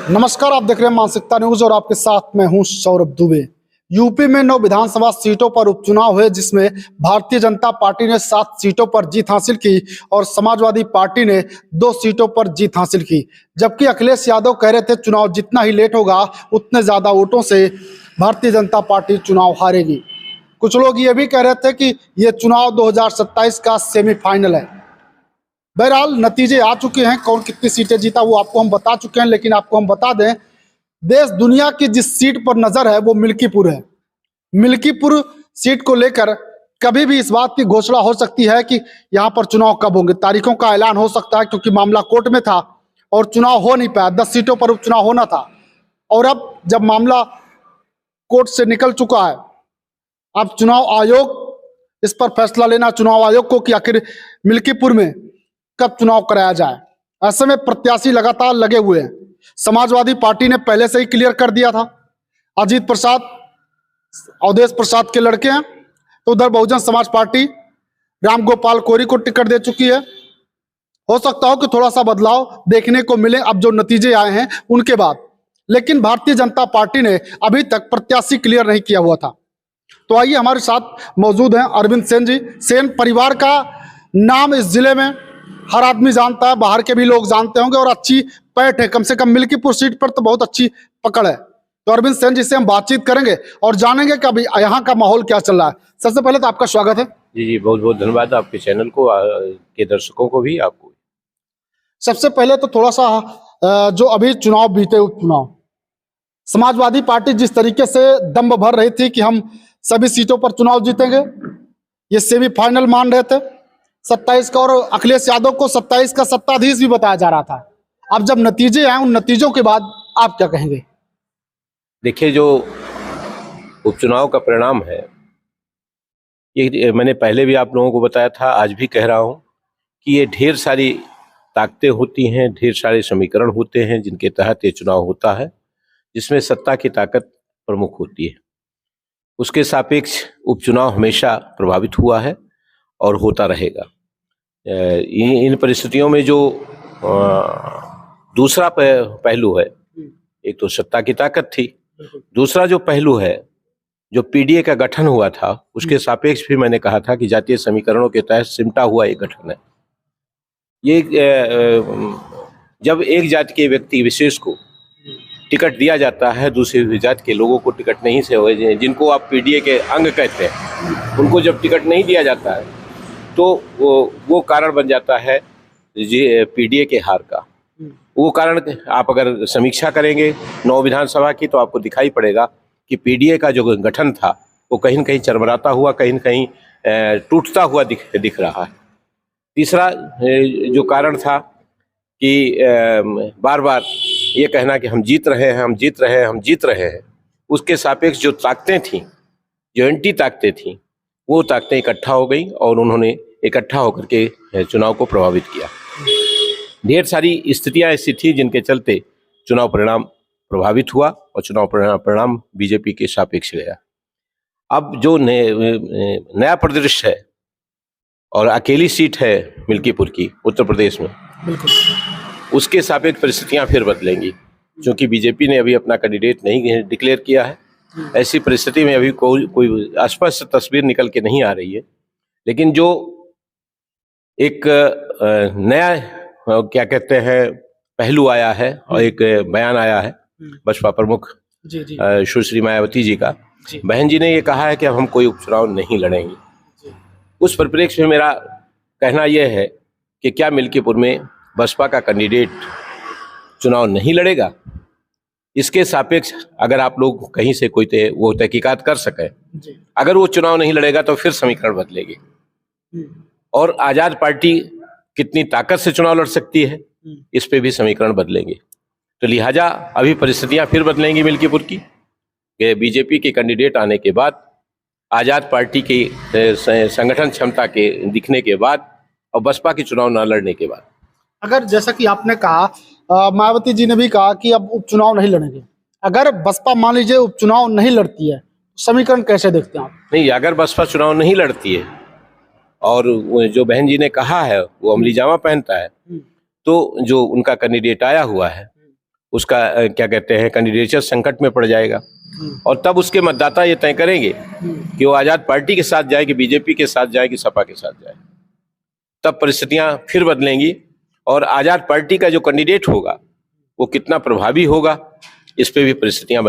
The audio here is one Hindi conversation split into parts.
नमस्कार, आप देख रहे हैं मानसिकता न्यूज और आपके साथ मैं हूं सौरभ दुबे। यूपी में 9 विधानसभा सीटों पर उपचुनाव हुए, जिसमें भारतीय जनता पार्टी ने 7 सीटों पर जीत हासिल की और समाजवादी पार्टी ने 2 सीटों पर जीत हासिल की। जबकि अखिलेश यादव कह रहे थे चुनाव जितना ही लेट होगा उतने ज्यादा वोटों से भारतीय जनता पार्टी चुनाव हारेगी। कुछ लोग ये भी कह रहे थे कि ये चुनाव 2027 का सेमीफाइनल है। बहरहाल नतीजे आ चुके हैं, कौन कितनी सीटें जीता वो आपको हम बता चुके हैं, लेकिन आपको हम बता दें, देश दुनिया की जिस सीट पर नजर है वो मिल्कीपुर है। मिल्कीपुर सीट को लेकर कभी भी इस बात की घोषणा हो सकती है कि यहाँ पर चुनाव कब होंगे, तारीखों का ऐलान हो सकता है, क्योंकि मामला कोर्ट में था और चुनाव हो नहीं पाया। 10 सीटों पर उपचुनाव होना था और अब जब मामला कोर्ट से निकल चुका है, अब चुनाव आयोग इस पर फैसला लेना, चुनाव आयोग को, कि आखिर मिल्कीपुर में कब चुनाव कराया जाए। ऐसे में प्रत्याशी लगातार लगे हुए हैं। समाजवादी पार्टी ने पहले से ही क्लियर कर दिया था, अजीत प्रसाद अवधेश प्रसाद के लड़के हैं, तो उधर बहुजन समाज पार्टी राम गोपाल कोरी को टिकट दे चुकी है। हो सकता हो कि थोड़ा सा बदलाव देखने को मिले अब जो नतीजे आए हैं उनके बाद, लेकिन भारतीय जनता पार्टी ने अभी तक प्रत्याशी क्लियर नहीं किया हुआ था। तो आइए, हमारे साथ मौजूद हैं अरविंद सेन जी। सेन परिवार का नाम इस जिले में हर आदमी जानता है, बाहर के भी लोग जानते होंगे और अच्छी पैठ है, कम से कम मिल्कीपुर सीट पर तो बहुत अच्छी पकड़ है। तो अरविंद सेन जी से हम बातचीत करेंगे और जानेंगे कि अभी यहाँ का माहौल क्या चल रहा है। सबसे पहले तो आपका स्वागत है। जी, बहुत बहुत धन्यवाद आपके चैनल को, के दर्शकों को भी, आपको। सबसे पहले तो थोड़ा सा जो अभी चुनाव बीते, उपचुनाव, समाजवादी पार्टी जिस तरीके से दम्भ भर रही थी कि हम सभी सीटों पर चुनाव जीतेंगे, ये सेमीफाइनल मान रहे थे 27 का, और अखिलेश यादव को 27 का सत्ताधीश भी बताया जा रहा था। अब जब नतीजे आए, उन नतीजों के बाद आप क्या कहेंगे? देखिए, जो उपचुनाव का परिणाम है, ये मैंने पहले भी आप लोगों को बताया था, आज भी कह रहा हूं कि ये ढेर सारी ताकतें होती हैं, ढेर सारे समीकरण होते हैं जिनके तहत ये चुनाव होता है, जिसमें सत्ता की ताकत प्रमुख होती है। उसके सापेक्ष उपचुनाव हमेशा प्रभावित हुआ है और होता रहेगा। इन परिस्थितियों में जो दूसरा पहलू है, एक तो सत्ता की ताकत थी, दूसरा जो पहलू है, जो पीडीए का गठन हुआ था, उसके सापेक्ष भी मैंने कहा था कि जातीय समीकरणों के तहत सिमटा हुआ एक गठन है। ये जब एक जाति के व्यक्ति विशेष को टिकट दिया जाता है, दूसरी जाति के लोगों को टिकट नहीं से हो, जिनको आप पीडीए के अंग कहते हैं, उनको जब टिकट नहीं दिया जाता है तो वो कारण बन जाता है पीडीए के हार का। वो कारण आप अगर समीक्षा करेंगे 9 विधानसभा की, तो आपको दिखाई पड़ेगा कि पीडीए का जो गठन था वो कहीं न कहीं चरमराता हुआ, कहीं न कहीं टूटता हुआ दिख रहा है। तीसरा जो कारण था कि बार बार ये कहना कि हम जीत रहे हैं, हम जीत रहे हैं, हम जीत रहे हैं, उसके सापेक्ष जो ताकतें थीं, जो एंटी ताकतें थीं, वो ताकतें इकट्ठा हो गई और उन्होंने इकट्ठा होकर के चुनाव को प्रभावित किया। ढेर सारी स्थितियां ऐसी थी जिनके चलते चुनाव परिणाम प्रभावित हुआ और चुनाव परिणाम बीजेपी के सापेक्ष गया। अब जो नया परिदृश्य है और अकेली सीट है मिल्कीपुर की उत्तर प्रदेश में, उसके सापेक्ष परिस्थितियां फिर बदलेंगी, क्योंकि बीजेपी ने अभी अपना कैंडिडेट नहीं डिक्लेयर किया है। ऐसी परिस्थिति में अभी कोई स्पष्ट तस्वीर निकल के नहीं आ रही है, लेकिन जो एक नया क्या कहते हैं पहलू आया है और एक बयान आया है बसपा प्रमुख सुश्री मायावती जी का। बहन जी ने ये कहा है कि अब हम कोई उपचुनाव नहीं लड़ेंगे। उस परिप्रेक्ष्य में मेरा कहना यह है कि क्या मिल्कीपुर में बसपा का कैंडिडेट चुनाव नहीं लड़ेगा? इसके सापेक्ष अगर आप लोग कहीं से कोई वो तहकीकात कर सकें, अगर वो चुनाव नहीं लड़ेगा तो फिर समीकरण बदलेगी और आजाद पार्टी कितनी ताकत से चुनाव लड़ सकती है, इस पे भी समीकरण बदलेंगे। तो लिहाजा अभी परिस्थितियां फिर बदलेंगी मिल्कीपुर की, बीजेपी के कैंडिडेट आने के बाद, आजाद पार्टी की संगठन क्षमता के दिखने के बाद और बसपा की चुनाव न लड़ने के बाद। अगर जैसा कि आपने कहा, मायावती जी ने भी कहा कि अब उपचुनाव नहीं लड़ेंगे, अगर बसपा मान लीजिए उपचुनाव नहीं लड़ती है, समीकरण कैसे देखते हैं आप? नहीं, अगर बसपा चुनाव नहीं लड़ती है और जो बहन जी ने कहा है वो अमली जामा पहनता है, तो जो उनका कैंडिडेट आया हुआ है उसका क्या कहते हैं कैंडिडेचर संकट में पड़ जाएगा, और तब उसके मतदाता ये तय करेंगे कि वो आजाद पार्टी के साथ जाए, कि बीजेपी के साथ जाए, कि सपा के साथ जाए। तब परिस्थितियां फिर बदलेंगी और आजाद पार्टी का जो कैंडिडेट होगा वो कितना प्रभावी होगा, इस पे भी परिस्थितियां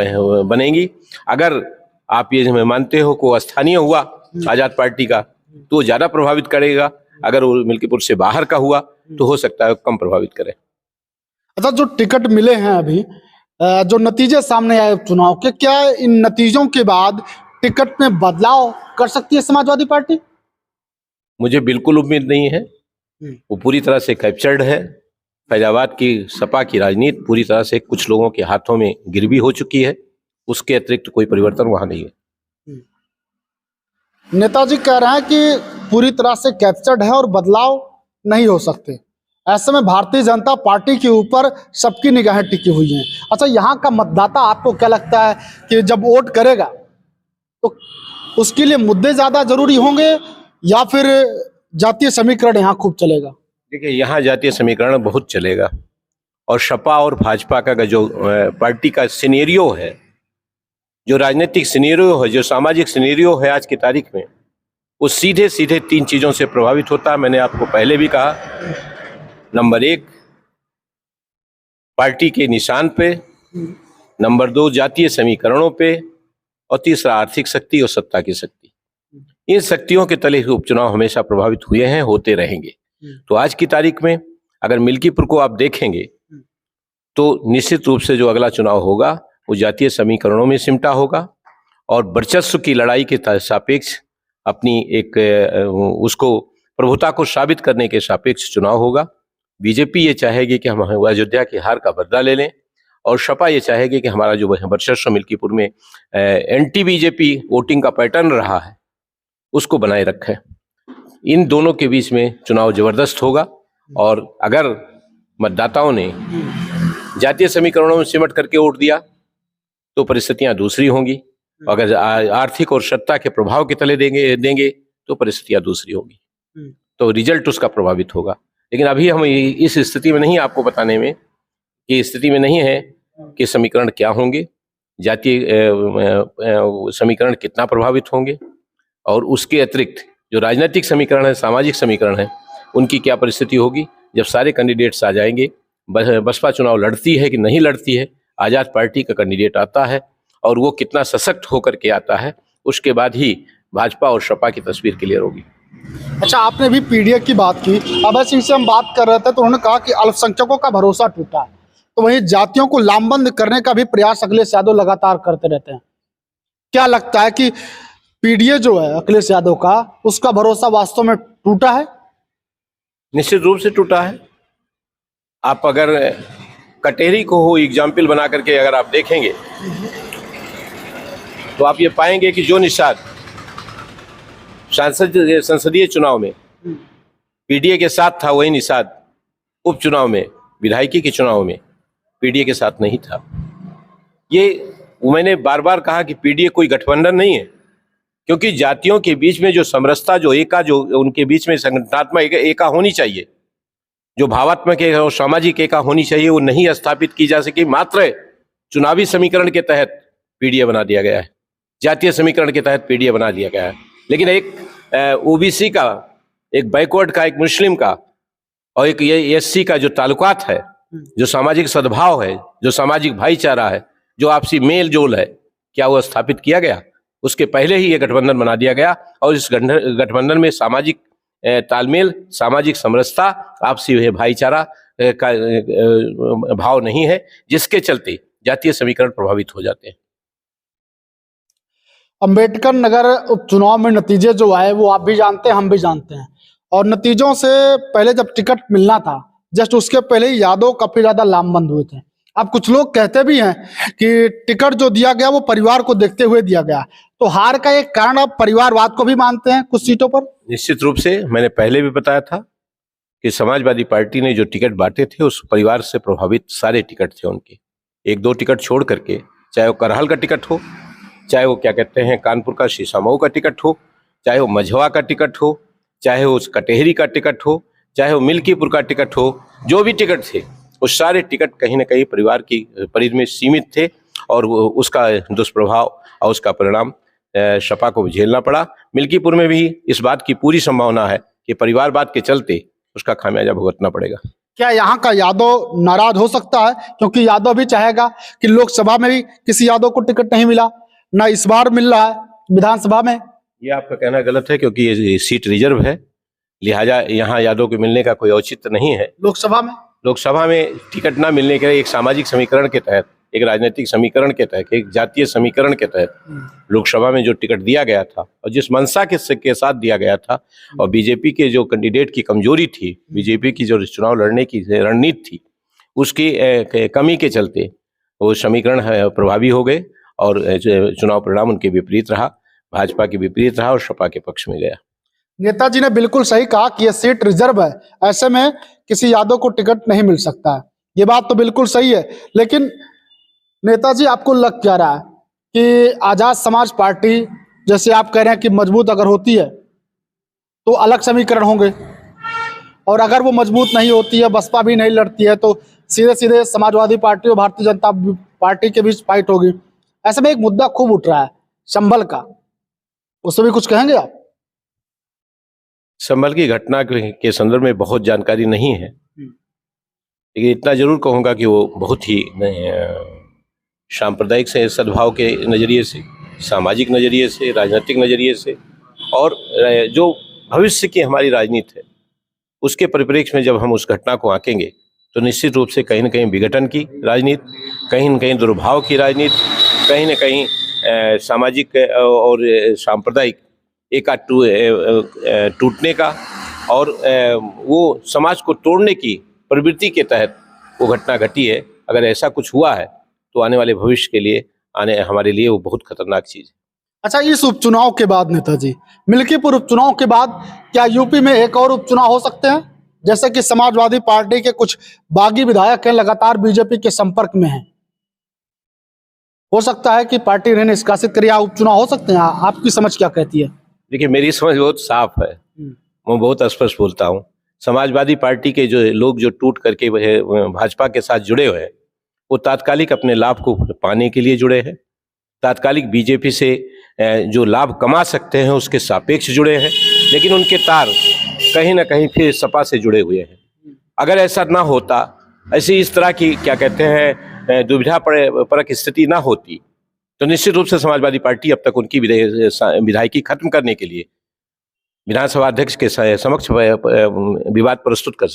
बनेंगी। अगर आप ये मानते हो कि वो स्थानीय हुआ आजाद पार्टी का तो वो ज्यादा प्रभावित करेगा, अगर वो मिल्कीपुर से बाहर का हुआ तो हो सकता है कम प्रभावित करे। अच्छा, जो टिकट मिले हैं अभी, जो नतीजे सामने आए चुनाव के, क्या इन नतीजों के बाद टिकट में बदलाव कर सकती है समाजवादी पार्टी? मुझे बिल्कुल उम्मीद नहीं है, वो पूरी तरह से कैप्चर्ड है। फैजाबाद की सपा की राजनीति पूरी तरह से कुछ लोगों के हाथों में गिरवी हो चुकी है, उसके अतिरिक्त कोई परिवर्तन वहां नहीं है। नेताजी कह रहे हैं कि पूरी तरह से कैप्चर्ड है और बदलाव नहीं हो सकते। ऐसे में भारतीय जनता पार्टी के ऊपर सबकी निगाहें टिकी हुई हैं। अच्छा, यहाँ का मतदाता आपको क्या लगता है कि जब वोट करेगा तो उसके लिए मुद्दे ज्यादा जरूरी होंगे या फिर जातीय समीकरण यहाँ खूब चलेगा? देखिए, यहाँ जातीय समीकरण बहुत चलेगा, और सपा और भाजपा का जो पार्टी का सिनेरियो है, जो राजनीतिक सिनेरियो है, जो सामाजिक सिनेरियो है आज की तारीख में, वो सीधे सीधे 3 चीजों से प्रभावित होता है। मैंने आपको पहले भी कहा, नंबर 1 पार्टी के निशान पे, नंबर 2 जातीय समीकरणों पे, और तीसरा आर्थिक शक्ति और सत्ता की शक्ति। इन शक्तियों के तले हुए उपचुनाव हमेशा प्रभावित हुए हैं, होते रहेंगे। तो आज की तारीख में अगर मिल्कीपुर को आप देखेंगे तो निश्चित रूप से जो अगला चुनाव होगा वो जातीय समीकरणों में सिमटा होगा, और वर्चस्व की लड़ाई के सापेक्ष अपनी एक उसको प्रभुता को साबित करने के सापेक्ष चुनाव होगा। बीजेपी ये चाहेगी कि हम अयोध्या की हार का बदला ले लें, और सपा ये चाहेगी कि हमारा जो वर्चस्व मिल्कीपुर में एंटी बीजेपी वोटिंग का पैटर्न रहा है उसको बनाए रखें। इन दोनों के बीच में चुनाव जबरदस्त होगा, और अगर मतदाताओं ने जातीय समीकरणों में सिमट करके वोट दिया तो परिस्थितियां दूसरी होंगी, अगर आर्थिक और सत्ता के प्रभाव के तले देंगे तो परिस्थितियां दूसरी होगी, तो रिजल्ट उसका प्रभावित होगा। लेकिन अभी हम इस स्थिति में नहीं, आपको बताने में कि स्थिति में नहीं है कि समीकरण क्या होंगे, जातीय समीकरण कितना प्रभावित होंगे, और उसके अतिरिक्त जो राजनीतिक समीकरण है, सामाजिक समीकरण है, उनकी क्या परिस्थिति होगी। जब सारे कैंडिडेट्स आ जाएंगे, बसपा चुनाव लड़ती है कि नहीं लड़ती है, आजाद पार्टी का कैंडिडेट आता है और वो कितना सशक्त होकर के आता है, उसके बाद ही भाजपा और सपा की तस्वीर क्लियर होगी। अच्छा, आपने भी पीडीए की बात की, अभय सिंह से हम बात कर रहे थे तो उन्होंने कहा कि अल्पसंख्यकों का भरोसा टूटा है, तो वहीं जातियों को लामबंद करने का भी प्रयास अखिलेश यादव लगातार करते रहते हैं। क्या लगता है कि पीडीए जो है अखिलेश यादव का, उसका भरोसा वास्तव में टूटा है? निश्चित रूप से टूटा है। आप अगर कटेरी को हो एग्जाम्पल बना करके अगर आप देखेंगे तो आप ये पाएंगे कि जो निषाद संसदीय चुनाव में पीडीए के साथ था, वही निषाद उपचुनाव में, विधायकी के चुनाव में पीडीए के साथ नहीं था। ये मैंने बार बार कहा कि पीडीए कोई गठबंधन नहीं है, क्योंकि जातियों के बीच में जो समरसता, जो उनके बीच में संगठनात्मक एका होनी चाहिए, जो भावात्मक एका और सामाजिक एका होनी चाहिए, वो नहीं स्थापित की जा सकी। मात्र चुनावी समीकरण के तहत पीडीए बना दिया गया है, जातीय समीकरण के तहत पीडीए बना दिया गया है। लेकिन एक ओबीसी का, एक बैकवर्ड का, एक मुस्लिम का और एक एससी का जो ताल्लुकात है, जो सामाजिक सद्भाव है, जो सामाजिक भाईचारा है, जो आपसी मेल जोल है, क्या वो स्थापित किया गया? उसके पहले ही ये गठबंधन बना दिया गया, और इस गठबंधन में सामाजिक तालमेल, सामाजिक समरसता, आपसी भाईचारा का भाव नहीं है, जिसके चलते जातीय समीकरण प्रभावित हो जाते हैं। अंबेडकर नगर उपचुनाव में नतीजे जो आए वो आप भी जानते हैं, हम भी जानते हैं, और नतीजों से पहले जब टिकट मिलना था, जस्ट उसके पहले ही यादव काफी ज्यादा लामबंद हुए थे। अब कुछ लोग कहते भी हैं कि टिकट जो दिया गया वो परिवार को देखते हुए दिया गया, तो हार का एक कारण आप परिवारवाद को भी मानते हैं कुछ सीटों पर? निश्चित रूप से, मैंने पहले भी बताया था कि समाजवादी पार्टी ने जो टिकट बांटे थे उस परिवार से प्रभावित सारे टिकट थे उनके। 1-2 टिकट छोड़ करके, चाहे वो करहल का टिकट हो, चाहे वो क्या कहते हैं कानपुर का शीशामऊ का टिकट हो, चाहे वो मझवा का टिकट हो, चाहे वो कटेहरी का टिकट हो, चाहे वो मिल्कीपुर का टिकट हो, जो भी टिकट थे वो सारे टिकट कहीं ना कहीं परिवार की परिधि में सीमित थे और उसका दुष्प्रभाव और उसका परिणाम सपा को झेलना पड़ा। मिल्कीपुर में भी इस बात की पूरी संभावना है कि परिवारवाद के चलते उसका खामियाजा भुगतना पड़ेगा। क्या यहाँ का यादव नाराज हो सकता है, क्योंकि यादव भी चाहेगा कि लोकसभा में भी किसी यादव को टिकट नहीं मिला, ना इस बार मिल रहा है विधानसभा में? ये आपका कहना गलत है, क्योंकि ये सीट रिजर्व है, लिहाजा यहाँ यादव को मिलने का कोई औचित्य नहीं है। लोकसभा में टिकट ना मिलने के एक सामाजिक समीकरण के तहत, एक राजनीतिक समीकरण के तहत, एक जातीय समीकरण के तहत लोकसभा में जो टिकट दिया गया था और जिस मंशा के साथ दिया गया था और बीजेपी के जो कैंडिडेट की कमजोरी थी, बीजेपी की जो चुनाव लड़ने की रणनीति थी, उसकी कमी के चलते वो समीकरण प्रभावी हो गए और चुनाव परिणाम उनके विपरीत रहा, भाजपा के विपरीत रहा और सपा के पक्ष में गया। नेताजी ने बिल्कुल सही कहा कि यह सीट रिजर्व है, ऐसे में किसी यादव को टिकट नहीं मिल सकता है। ये बात तो बिल्कुल सही है, लेकिन नेताजी आपको लग क्या रहा है कि आजाद समाज पार्टी, जैसे आप कह रहे हैं कि मजबूत अगर होती है तो अलग समीकरण होंगे, और अगर वो मजबूत नहीं होती है, बसपा भी नहीं लड़ती है, तो सीधे सीधे समाजवादी पार्टी और भारतीय जनता पार्टी के बीच फाइट होगी। ऐसे में एक मुद्दा खूब उठ रहा है संभल का, उससे भी कुछ कहेंगे आप? संभल की घटना के संदर्भ में बहुत जानकारी नहीं है, लेकिन इतना जरूर कहूँगा कि वो बहुत ही सांप्रदायिक से सद्भाव के नज़रिए से, सामाजिक नज़रिए से, राजनीतिक नज़रिए से और जो भविष्य की हमारी राजनीति है उसके परिप्रेक्ष्य में जब हम उस घटना को आंकेंगे तो निश्चित रूप से कहीं न कहीं विघटन की राजनीति, कहीं न कहीं दुर्भाव की राजनीति, कहीं न कहीं सामाजिक और सांप्रदायिक एकाट टूटने का और वो समाज को तोड़ने की प्रवृत्ति के तहत वो घटना घटी है। अगर ऐसा कुछ हुआ है तो आने वाले भविष्य के लिए, हमारे लिए वो बहुत खतरनाक चीज है। अच्छा, इस उपचुनाव के बाद नेताजी, मिल्कीपुर उपचुनाव के बाद क्या यूपी में एक और उपचुनाव हो सकते हैं? जैसे कि समाजवादी पार्टी के कुछ बागी विधायक हैं, लगातार बीजेपी के संपर्क में हैं, हो सकता है कि पार्टी इन्हें निष्कासित करे, उपचुनाव हो सकते हैं? आपकी समझ क्या कहती है? देखिए, मेरी समझ बहुत साफ है, मैं बहुत स्पष्ट बोलता हूँ। समाजवादी पार्टी के जो लोग जो टूट करके भाजपा के साथ जुड़े हुए हैं, वो तात्कालिक अपने लाभ को पाने के लिए जुड़े हैं, तात्कालिक बीजेपी से जो लाभ कमा सकते हैं उसके सापेक्ष जुड़े हैं, लेकिन उनके तार कहीं ना कहीं फिर सपा से जुड़े हुए हैं। अगर ऐसा ना होता, ऐसी इस तरह की क्या कहते हैं दुविधा परक स्थिति ना होती, तो निश्चित रूप से समाजवादी पार्टी अब तक उनकी विधायकी खत्म करने के लिए विधानसभा अध्यक्ष के समक्ष विवाद प्रस्तुत कर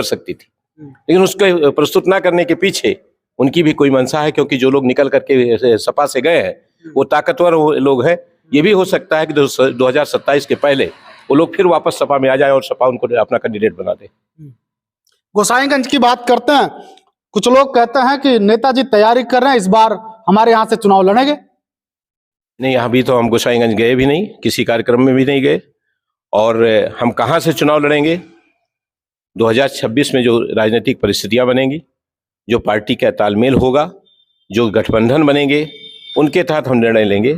सकती थी। लेकिन उसके प्रस्तुत ना करने के पीछे उनकी भी कोई मंशा है, क्योंकि जो लोग निकल करके सपा से गए हैं वो ताकतवर लोग हैं। ये भी हो सकता है कि 2027 के पहले वो लोग फिर वापस सपा में आ जाए और सपा उनको अपना कैंडिडेट बना दे। गोसाईगंज की बात करते हैं, कुछ लोग कहते हैं कि नेताजी तैयारी कर रहे हैं, इस बार हमारे यहाँ से चुनाव लड़ेंगे। नहीं, अभी तो हम गोसाईगंज गए भी नहीं, किसी कार्यक्रम में भी नहीं गए, और हम कहाँ से चुनाव लड़ेंगे? 2026 में जो राजनीतिक परिस्थितियां बनेंगी, जो पार्टी का तालमेल होगा, जो गठबंधन बनेंगे, उनके तहत हम निर्णय लेंगे।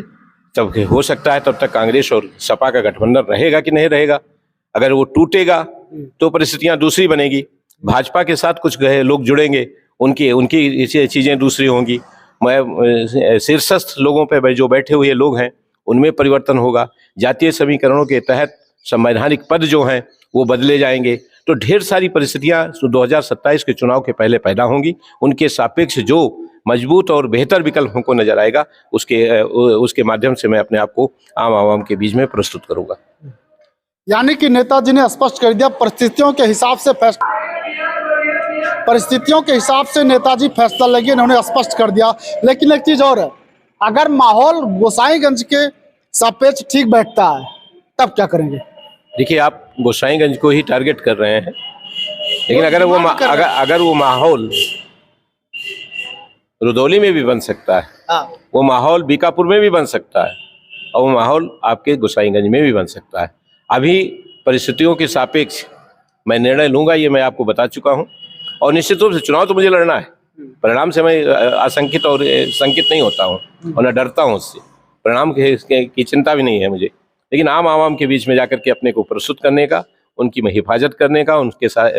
तब हो सकता है तब तक कांग्रेस और सपा का गठबंधन रहेगा कि नहीं रहेगा। अगर वो टूटेगा तो परिस्थितियां दूसरी बनेगी, भाजपा के साथ कुछ लोग जुड़ेंगे, उनकी चीजें दूसरी होंगी। मैं शीर्षस्थ लोगों पे जो बैठे हुए लोग हैं उनमें परिवर्तन होगा, जातीय समीकरणों के तहत संवैधानिक पद जो हैं वो बदले जाएंगे। तो ढेर सारी परिस्थितियां 2027 के चुनाव के पहले पैदा होंगी। उनके सापेक्ष जो मजबूत और बेहतर विकल्प हमको नजर आएगा, उसके माध्यम से मैं अपने आप को आम आवाम के बीच में प्रस्तुत करूंगा। यानी कि नेताजी ने स्पष्ट कर दिया, परिस्थितियों के हिसाब से नेताजी फैसला लेंगे, इन्होंने स्पष्ट कर दिया। लेकिन एक चीज और है, अगर माहौल गोसाईगंज के सापेक्ष ठीक बैठता है तब क्या करेंगे? देखिए, आप गोसाईगंज को ही टारगेट कर रहे हैं, लेकिन अगर वो माहौल रुदौली में भी बन सकता है, वो माहौल बीकापुर में भी बन सकता है, और वो माहौल आपके गोसाईगंज में भी बन सकता है। अभी परिस्थितियों के सापेक्ष मैं निर्णय लूंगा, ये मैं आपको बता चुका हूं। और निश्चित रूप से चुनाव तो मुझे लड़ना है, परिणाम से मैं आशंकित और संकित नहीं होता हूं और न डरता हूं उससे, परिणाम की चिंता भी नहीं है मुझे। लेकिन आम आवाम के बीच में जाकर के अपने को प्रस्तुत करने का, उनकी हिफाजत करने का, उनके साथ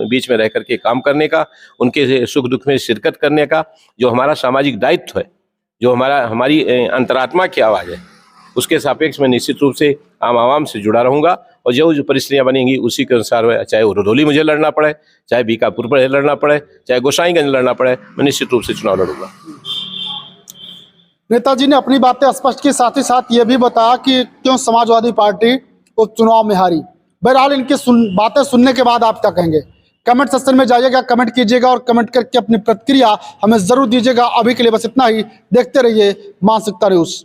बीच में रह करके काम करने का, उनके सुख दुख में शिरकत करने का जो हमारा सामाजिक दायित्व है, जो हमारी अंतरात्मा की आवाज़ है, उसके सापेक्ष मैं निश्चित रूप से आवाम से जुड़ा रहूंगा और जो परिस्थितियां बनेंगी उसी के अनुसार, चाहे वो रुधौली मुझे लड़ना पड़े, चाहे बीकापुर पर लड़ना पड़े, चाहे गोसाईगंज लड़ना पड़े, मैं निश्चित रूप से चुनाव लड़ूंगा। नेताजी ने अपनी बातें स्पष्ट की, साथ ही साथ ये भी बताया कि क्यों समाजवादी पार्टी उपचुनाव में हारी। बहरहाल इनकी बातें सुनने के बाद आप क्या कहेंगे? कमेंट सेक्शन में जाइएगा, कमेंट कीजिएगा और कमेंट करके अपनी प्रतिक्रिया हमें जरूर दीजिएगा। अभी के लिए बस इतना ही। देखते रहिए मानसिकता न्यूज़।